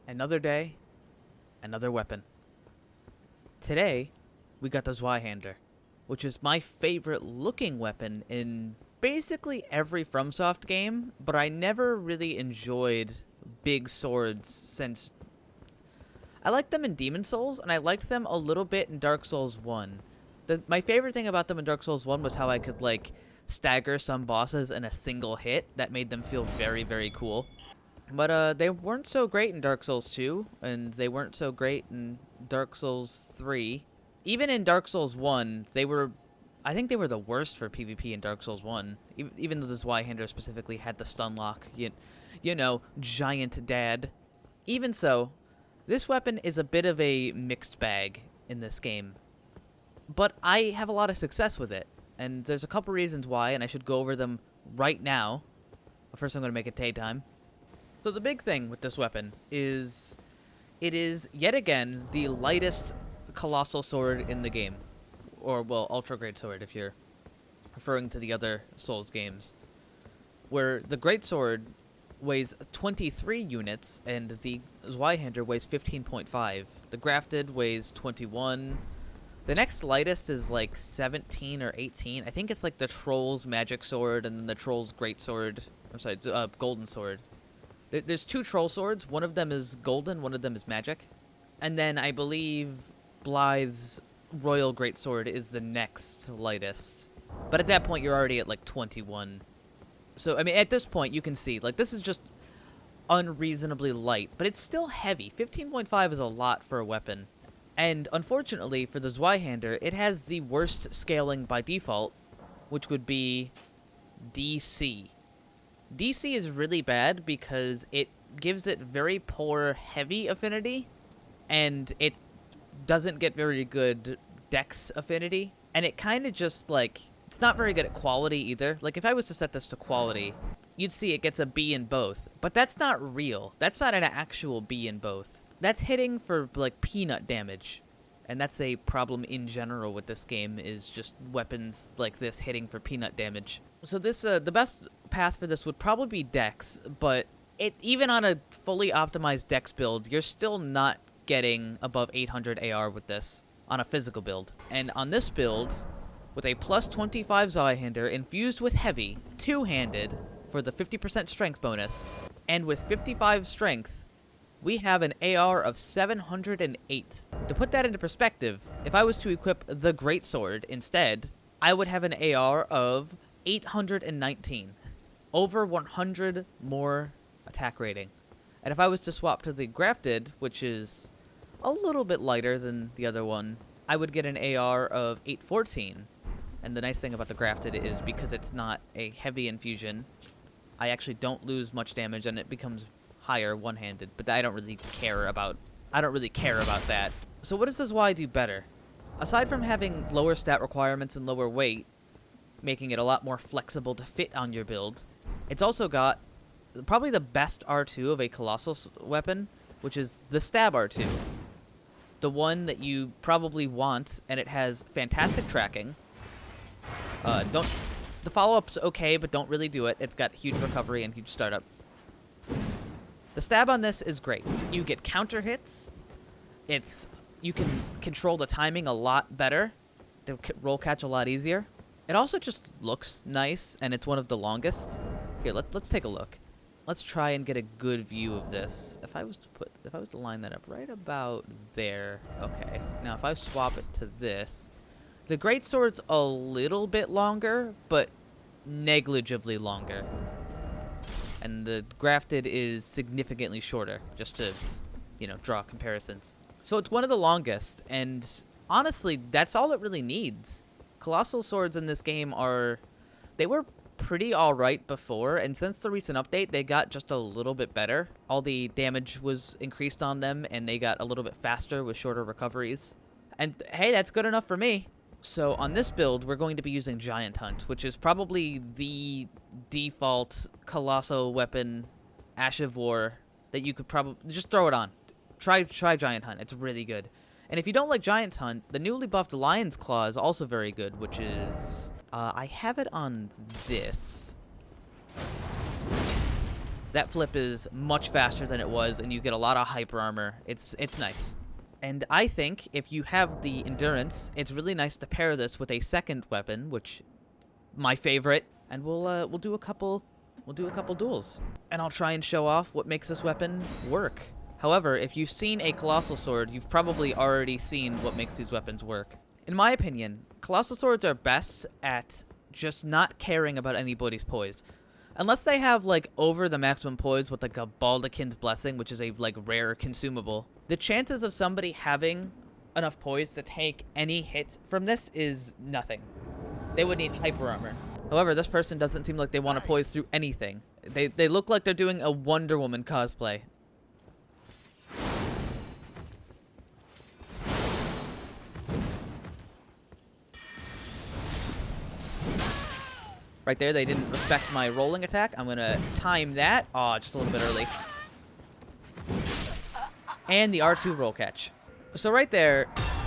Another day, another weapon. Today, we got the Zweihander, which is my favorite looking weapon in basically every FromSoft game, but I never really enjoyed big swords since... I liked them in Demon Souls, and I liked them a little bit in Dark Souls 1. My favorite thing about them in Dark Souls 1 was how I could, like, stagger some bosses in a single hit. That made them feel very, very cool. But they weren't so great in Dark Souls 2, and they weren't so great in Dark Souls 3. Even in Dark Souls 1, I think they were the worst for PvP in Dark Souls 1. Even though the Zweihander specifically had the stun lock. You know, giant dad. Even so, this weapon is a bit of a mixed bag in this game. But I have a lot of success with it. And there's a couple reasons why, and I should go over them right now. First, I'm going to make it daytime. So the big thing with this weapon is it is, yet again, the lightest colossal sword in the game. Or, well, ultra great sword if you're referring to the other Souls games. Where the great sword weighs 23 units and the Zweihander weighs 15.5. The grafted weighs 21. The next lightest is like 17 or 18. I think it's like the Troll's magic sword and then the Troll's great sword. I'm sorry, golden sword. There's two troll swords. One of them is golden, one of them is magic. And then I believe Blythe's royal greatsword is the next lightest. But at that point, you're already at like 21. So, I mean, at this point, you can see, like, this is just unreasonably light. But it's still heavy. 15.5 is a lot for a weapon. And unfortunately, for the Zweihander, it has the worst scaling by default, which would be DC. DC is really bad because it gives it very poor heavy affinity, and it doesn't get very good dex affinity, and it kind of just, like, it's not very good at quality either. Like, if I was to set this to quality, you'd see it gets a B in both, but that's not real. That's not an actual B in both. That's hitting for, like, peanut damage, and that's a problem in general with this game, is just weapons like this hitting for peanut damage. So this, the best path for this would probably be dex, but even on a fully optimized dex build, you're still not getting above 800 AR with this on a physical build. And on this build, with a plus 25 Zweihander infused with heavy, two-handed for the 50% strength bonus, and with 55 strength, we have an AR of 708. To put that into perspective, if I was to equip the greatsword instead, I would have an AR of 819. Over 100 more attack rating. And if I was to swap to the grafted, which is a little bit lighter than the other one, I would get an AR of 814. And the nice thing about the grafted is because it's not a heavy infusion, I actually don't lose much damage and it becomes higher one-handed, but I don't really care about that. So what does this Y do better? Aside from having lower stat requirements and lower weight, making it a lot more flexible to fit on your build, it's also got probably the best R2 of a colossal weapon, which is the stab R2. The one that you probably want, and it has fantastic tracking. The follow-up's okay, but don't really do it. It's got huge recovery and huge startup. The stab on this is great. You get counter hits. You can control the timing a lot better. The roll catch a lot easier. It also just looks nice, and it's one of the longest. Here, let's take a look. Let's try and get a good view of this. If I was to line that up right about there, okay. Now, if I swap it to this, the greatsword's a little bit longer, but negligibly longer. And the grafted is significantly shorter, just to, draw comparisons. So it's one of the longest, and honestly, that's all it really needs. Colossal swords in this game they were pretty alright before, and since the recent update, they got just a little bit better. All the damage was increased on them, and they got a little bit faster with shorter recoveries. And hey, that's good enough for me. So on this build, we're going to be using Giant Hunt, which is probably the default colossal weapon, Ash of War, that you could probably just throw it on. Try Giant Hunt. It's really good. And if you don't like Giant Hunt, the newly buffed Lion's Claw is also very good, which is... I have it on this. That flip is much faster than it was, and you get a lot of hyper armor. It's nice. And I think if you have the endurance, it's really nice to pair this with a second weapon, which my favorite, and we'll do a couple duels. And I'll try and show off what makes this weapon work. However, if you've seen a Colossal Sword, you've probably already seen what makes these weapons work. In my opinion, Colossal Swords are best at just not caring about anybody's poise. Unless they have, like, over the maximum poise with, like, a Baldachin's Blessing, which is a, like, rare consumable, the chances of somebody having enough poise to take any hit from this is nothing. They would need hyper armor. However, this person doesn't seem like they want to poise through anything. They look like they're doing a Wonder Woman cosplay. Right there, they didn't respect my rolling attack. I'm going to time that. Aw, just a little bit early. And the R2 roll catch. So right there,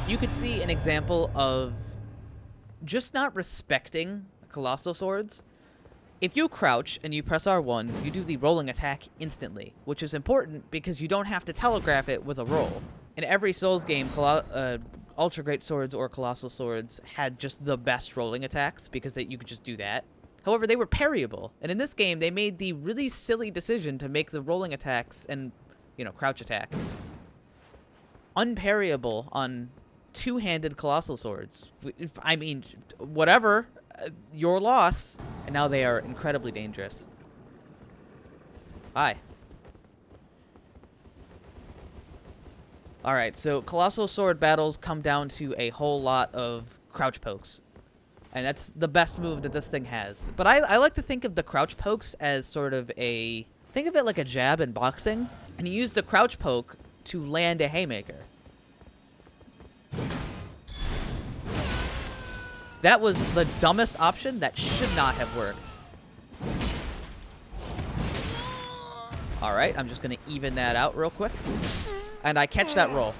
you could see an example of just not respecting Colossal Swords. If you crouch and you press R1, you do the rolling attack instantly, which is important because you don't have to telegraph it with a roll. In every Souls game, Ultra Great Swords or Colossal Swords had just the best rolling attacks because you could just do that. However, they were parryable, and in this game, they made the really silly decision to make the rolling attacks and, you know, crouch attack unparryable on two-handed Colossal Swords. I mean, whatever, your loss. And now they are incredibly dangerous. Bye. Alright, so Colossal Sword battles come down to a whole lot of crouch pokes. And that's the best move that this thing has. But I like to think of the crouch pokes as sort of a... Think of it like a jab in boxing. And you use the crouch poke to land a haymaker. That was the dumbest option. That should not have worked. Alright, I'm just going to even that out real quick. And I catch that roll.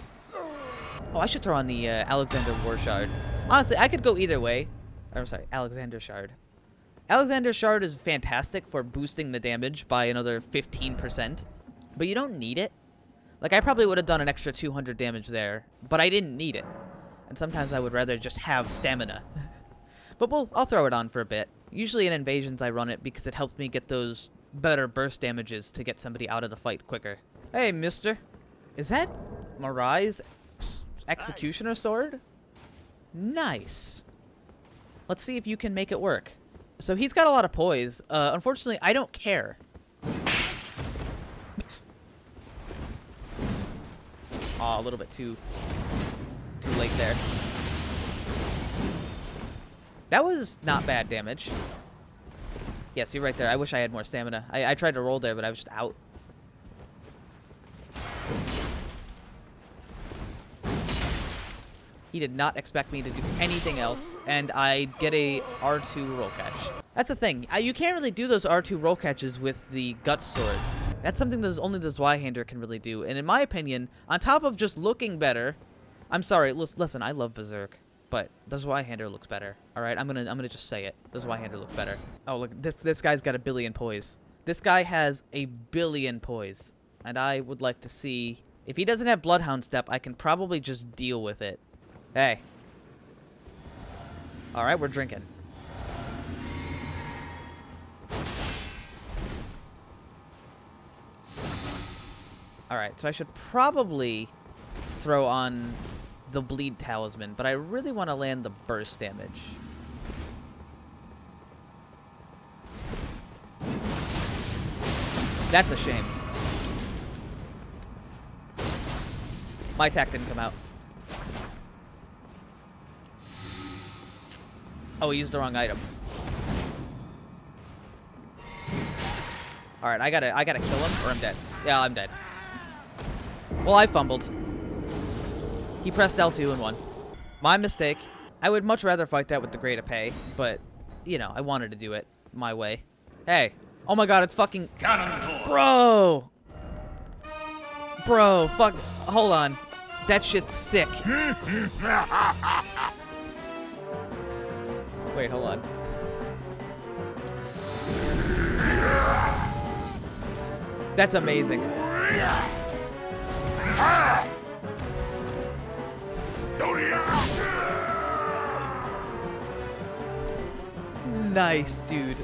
Oh, I should throw on the Alexander War Shard. Honestly, I could go either way. I'm sorry, Alexander Shard. Alexander Shard is fantastic for boosting the damage by another 15%. But you don't need it. Like, I probably would have done an extra 200 damage there. But I didn't need it. And sometimes I would rather just have stamina. But I'll throw it on for a bit. Usually in invasions I run it because it helps me get those better burst damages to get somebody out of the fight quicker. Hey, mister. Is that Marai's Executioner Sword? Nice. Let's see if you can make it work. So he's got a lot of poise. Unfortunately, I don't care. Aw, a little bit too late there. That was not bad damage. Yeah, see right there. I wish I had more stamina. I tried to roll there, but I was just out. He did not expect me to do anything else, and I get a R2 roll catch. That's the thing. You can't really do those R2 roll catches with the Guts Sword. That's something that only the Zweihander can really do. And in my opinion, on top of just looking better... I'm sorry, listen, I love Berserk, but the Zweihander looks better. Alright, I'm gonna just say it. The Zweihander looks better. Oh, look, this guy's got 1 billion poise. This guy has 1 billion poise. And I would like to see... If he doesn't have Bloodhound Step, I can probably just deal with it. Hey. Alright, we're drinking. Alright, so I should probably throw on the Bleed Talisman, but I really want to land the burst damage. That's a shame. My attack didn't come out. Oh, he used the wrong item. Alright, I gotta kill him or I'm dead. Yeah, I'm dead. Well, I fumbled. He pressed L2 and won. My mistake. I would much rather fight that with the Great Pay, but, you know, I wanted to do it my way. Hey. Oh my god, it's fucking... Bro! Bro, fuck. Hold on. That shit's sick. Wait, hold on. That's amazing. Nice, dude.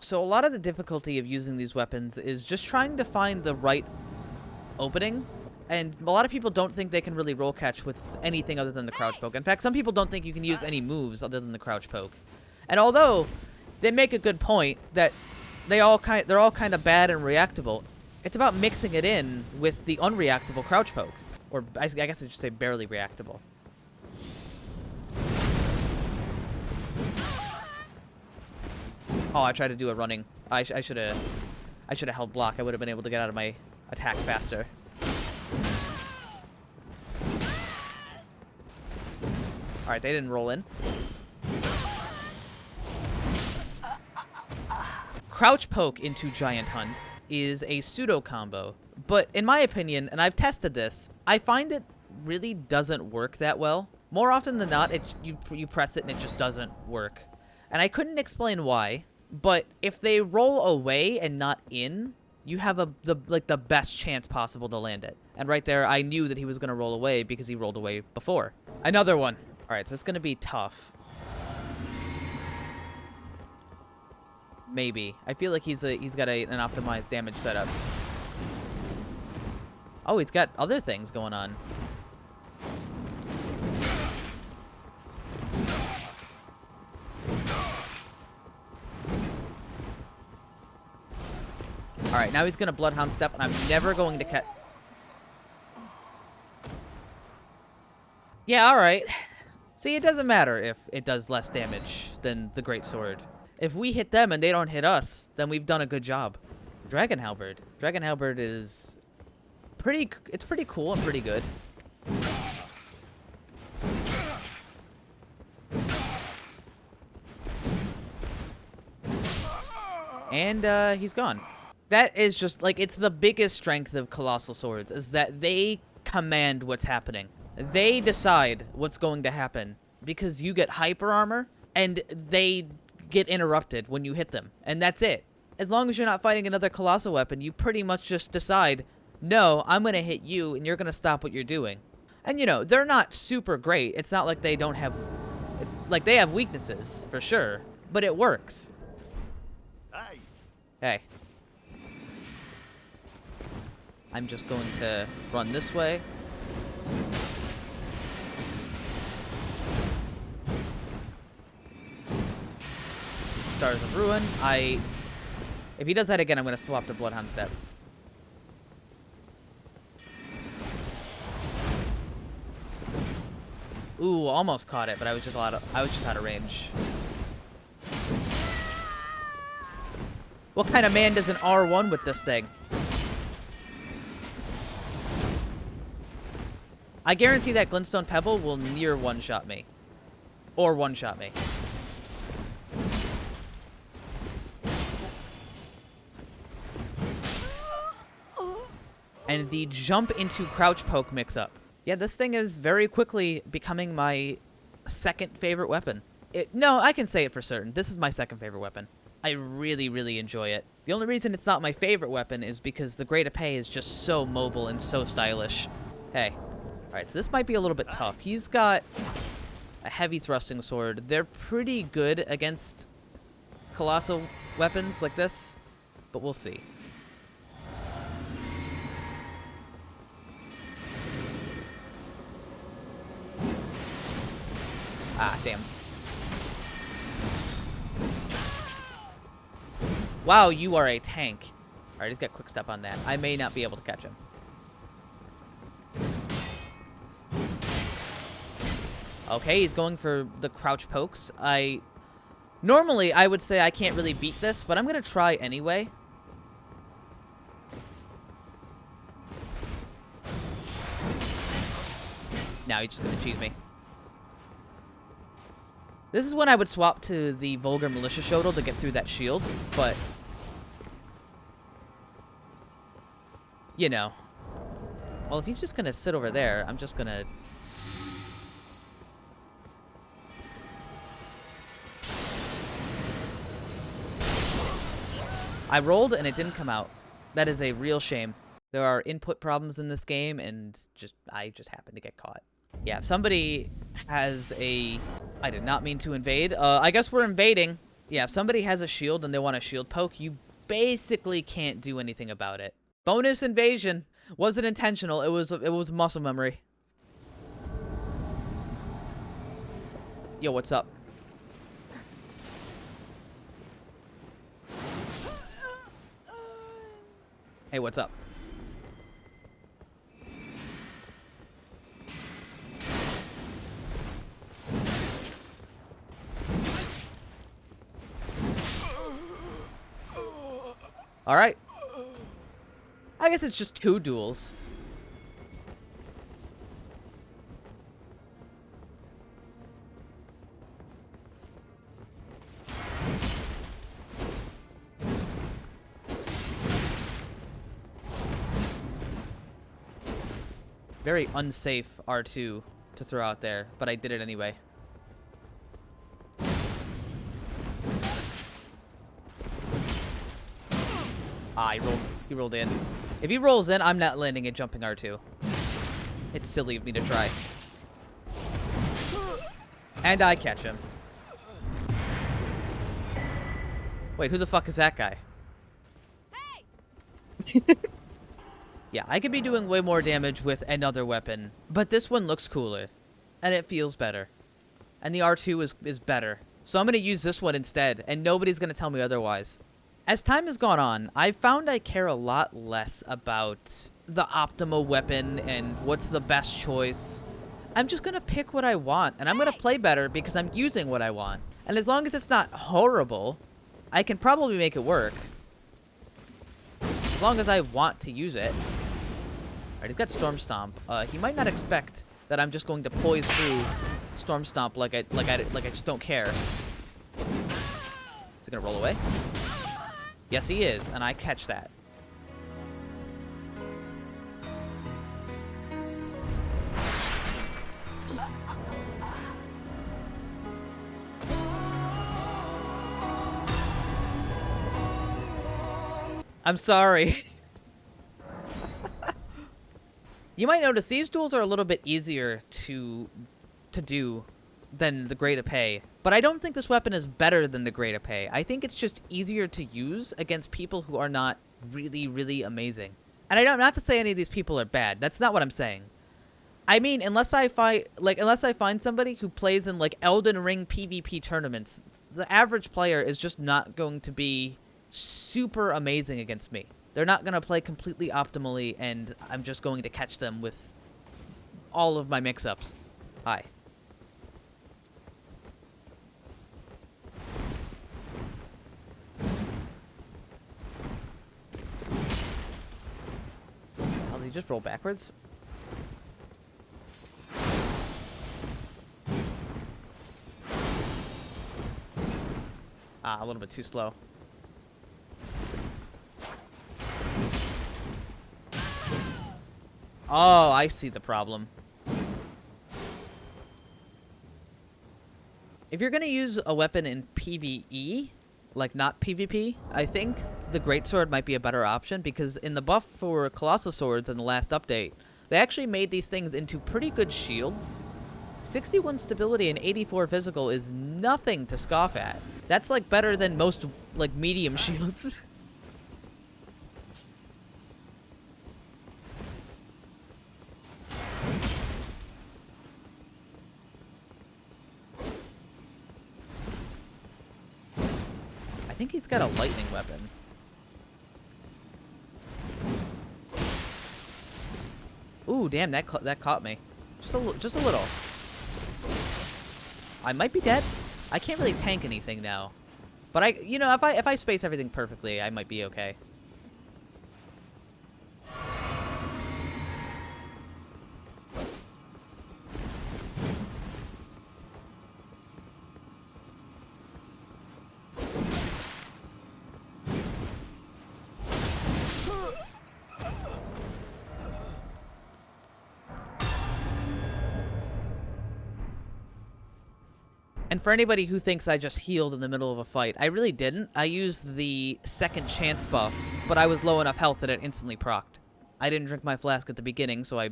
So a lot of the difficulty of using these weapons is just trying to find the right opening. And a lot of people don't think they can really roll catch with anything other than the crouch poke. In fact, some people don't think you can use any moves other than the crouch poke. And although they make a good point that they're all kind of bad and reactable, it's about mixing it in with the unreactable crouch poke. Or I guess I should say barely reactable. Oh, I tried to do a running. I should have held block. I would have been able to get out of my attack faster. All right, they didn't roll in. Crouch poke into Giant Hunt is a pseudo combo, but in my opinion, and I've tested this, I find it really doesn't work that well. More often than not, you press it and it just doesn't work. And I couldn't explain why, but if they roll away and not in, you have the best chance possible to land it. And right there, I knew that he was going to roll away because he rolled away before. Another one. All right, so it's going to be tough. Maybe. I feel like he's got an optimized damage setup. Oh, he's got other things going on. All right, now he's going to Bloodhound Step, and I'm never going to catch... Yeah, all right. See, it doesn't matter if it does less damage than the Great Sword. If we hit them and they don't hit us, then we've done a good job. Dragon Halberd. Dragon Halberd is it's pretty cool and pretty good. And he's gone. That is just, like, it's the biggest strength of Colossal Swords, is that they command what's happening. They decide what's going to happen, because you get hyper armor, and they get interrupted when you hit them. And that's it. As long as you're not fighting another Colossal weapon, you pretty much just decide, no, I'm going to hit you, and you're going to stop what you're doing. And, you know, they're not super great. It's not like they don't have... Like, they have weaknesses, for sure. But it works. Hey. I'm just going to run this way. Stars of Ruin. If he does that again, I'm going to swap to Bloodhound Step. Ooh, almost caught it, but I was just out of range. What kind of man does an R1 with this thing? I guarantee that Glintstone Pebble will near one-shot me. Or one-shot me. And the jump into crouch poke mix-up. Yeah, this thing is very quickly becoming my second favorite weapon. No, I can say it for certain. This is my second favorite weapon. I really, really enjoy it. The only reason it's not my favorite weapon is because the Great Epee is just so mobile and so stylish. Hey. Alright, so this might be a little bit tough. He's got a heavy thrusting sword. They're pretty good against colossal weapons like this, but we'll see. Ah, damn. Wow, you are a tank. Alright, he's got quick step on that. I may not be able to catch him. Okay, he's going for the crouch pokes. Normally, I would say I can't really beat this, but I'm going to try anyway. Now he's just going to cheese me. This is when I would swap to the Vulgar Militia Shodel to get through that shield, but... You know. Well, if he's just going to sit over there, I'm just going to... I rolled and it didn't come out. That is a real shame. There are input problems in this game, and I just happened to get caught. Yeah, if somebody has a... I did not mean to invade. I guess we're invading. Yeah, if somebody has a shield and they want a shield poke, you basically can't do anything about it. Bonus invasion. Wasn't intentional. It was muscle memory. Yo, what's up? Hey, what's up? All right. I guess it's just 2 duels. Very unsafe R2 to throw out there, but I did it anyway. Ah, he rolled in. If he rolls in, I'm not landing a jumping R2. It's silly of me to try. And I catch him. Wait, who the fuck is that guy? Hey! Yeah, I could be doing way more damage with another weapon, but this one looks cooler, and it feels better. And the R2 is better. So I'm going to use this one instead, and nobody's going to tell me otherwise. As time has gone on, I've found I care a lot less about the optimal weapon and what's the best choice. I'm just going to pick what I want, and I'm going to play better because I'm using what I want. And as long as it's not horrible, I can probably make it work. As long as I want to use it. Alright, he's got Storm Stomp. He might not expect that I'm just going to poise through Storm Stomp like I just don't care. Is he gonna roll away? Yes, he is, and I catch that. I'm sorry. You might notice these duels are a little bit easier to do than the Great Epee, but I don't think this weapon is better than the Great Epee. I think it's just easier to use against people who are not really, really amazing. And I don't, not to say any of these people are bad. That's not what I'm saying. I mean, unless I find somebody who plays in like Elden Ring PvP tournaments, the average player is just not going to be super amazing against me. They're not going to play completely optimally, and I'm just going to catch them with all of my mix-ups. Hi. Oh, did he just roll backwards? Ah, a little bit too slow. Oh, I see the problem. If you're going to use a weapon in PvE, like not PvP, I think the Greatsword might be a better option, because in the buff for Colossal Swords in the last update, they actually made these things into pretty good shields. 61 stability and 84 physical is nothing to scoff at. That's like better than most like medium shields. I think he's got a lightning weapon. Ooh, damn, that caught me. Just a little. I might be dead. I can't really tank anything now. But you know, if I space everything perfectly, I might be okay. And for anybody who thinks I just healed in the middle of a fight, I really didn't. I used the second chance buff, but I was low enough health that it instantly procced. I didn't drink my flask at the beginning, so I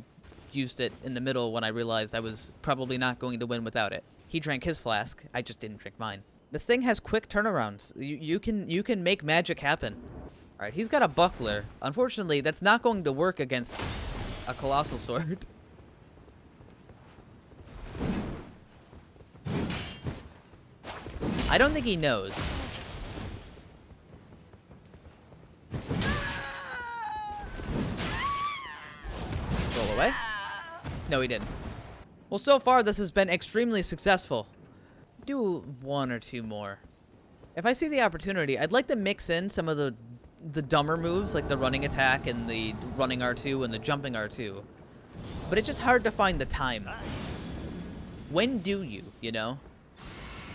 used it in the middle when I realized I was probably not going to win without it. He drank his flask, I just didn't drink mine. This thing has quick turnarounds. You can make magic happen. Alright, he's got a buckler. Unfortunately, that's not going to work against a colossal sword. I don't think he knows. Roll away? No, he didn't. Well, so far this has been extremely successful. Do one or two more. If I see the opportunity, I'd like to mix in some of the dumber moves, like the running attack and the running R2 and the jumping R2. But it's just hard to find the time. When do you know?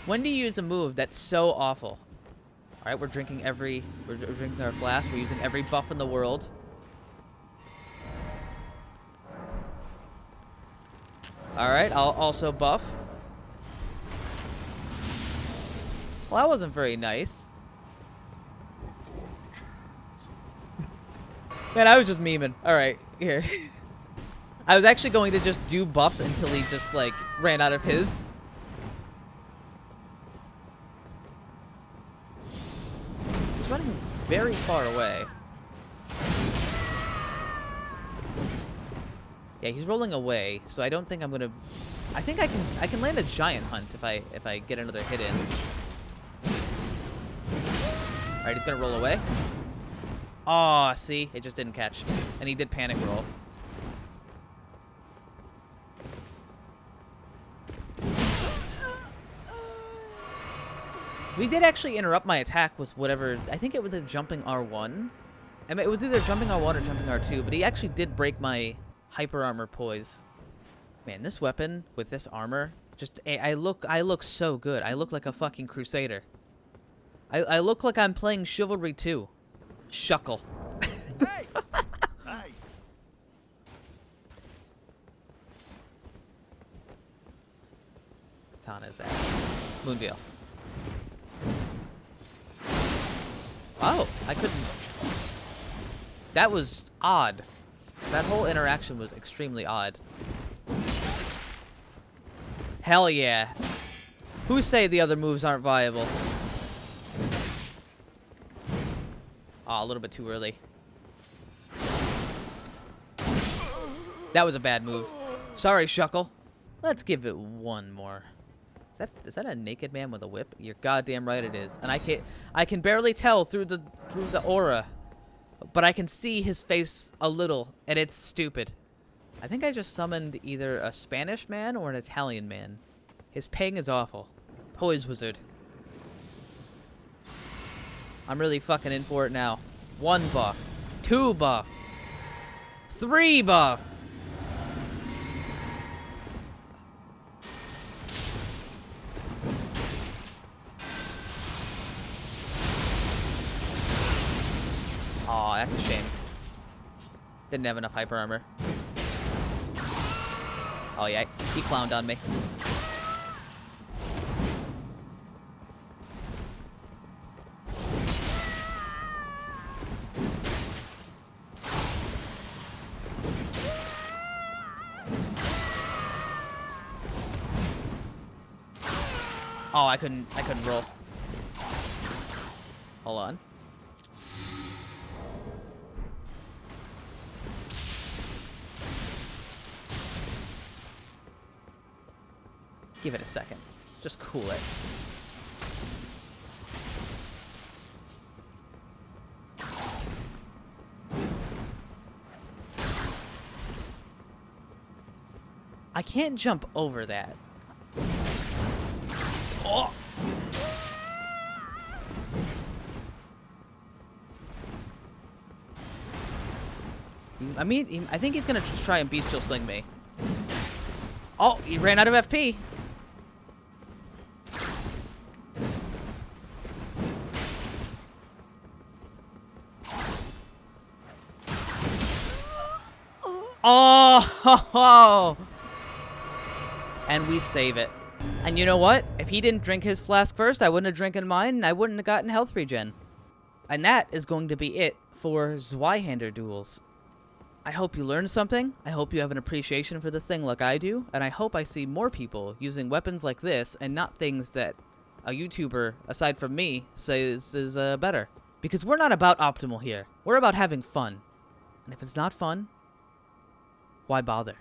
When do you use a move that's so awful? Alright, we're drinking our flask. We're using every buff in the world. Alright, I'll also buff. Well, that wasn't very nice. Man, I was just memeing. Alright, here. I was actually going to just do buffs until he just, like, ran out of his. He's running very far away. Yeah, he's rolling away, so I don't think I'm gonna... I think I can land a giant hunt if I get another hit in. Alright, he's gonna roll away. Aw, see? It just didn't catch. And he did panic roll. We did actually interrupt my attack with whatever... I think it was a jumping R1. I mean, it was either jumping R1 or jumping R2, but he actually did break my hyper armor poise. Man, this weapon with this armor, just... I look so good. I look like a fucking crusader. I look like I'm playing Chivalry 2. Shuckle. Hey! Hey! Katana's that. Moonveil. Oh, I couldn't... That was odd. That whole interaction was extremely odd. Hell yeah. Who say the other moves aren't viable? Aw, a little bit too early. That was a bad move. Sorry, Shuckle. Let's give it one more. Is that a naked man with a whip? You're goddamn right it is. And I can barely tell through the aura. But I can see his face a little, and it's stupid. I think I just summoned either a Spanish man or an Italian man. His ping is awful. Poise Wizard. I'm really fucking in for it now. 1 buff. 2 buff. 3 buff. Aw, that's a shame. Didn't have enough hyper armor. Oh yeah, he clowned on me. Oh, I couldn't roll. Hold on. Give it a second. Just cool it. I can't jump over that. Oh! I mean, I think he's gonna try and bestial sling me. Oh, he ran out of FP. Oh! And we save it. And you know what? If he didn't drink his flask first, I wouldn't have drinking mine, and I wouldn't have gotten health regen. And that is going to be it for Zweihander duels. I hope you learned something, I hope you have an appreciation for this thing like I do, and I hope I see more people using weapons like this and not things that a YouTuber, aside from me, says is better. Because we're not about optimal here. We're about having fun. And if it's not fun, why bother?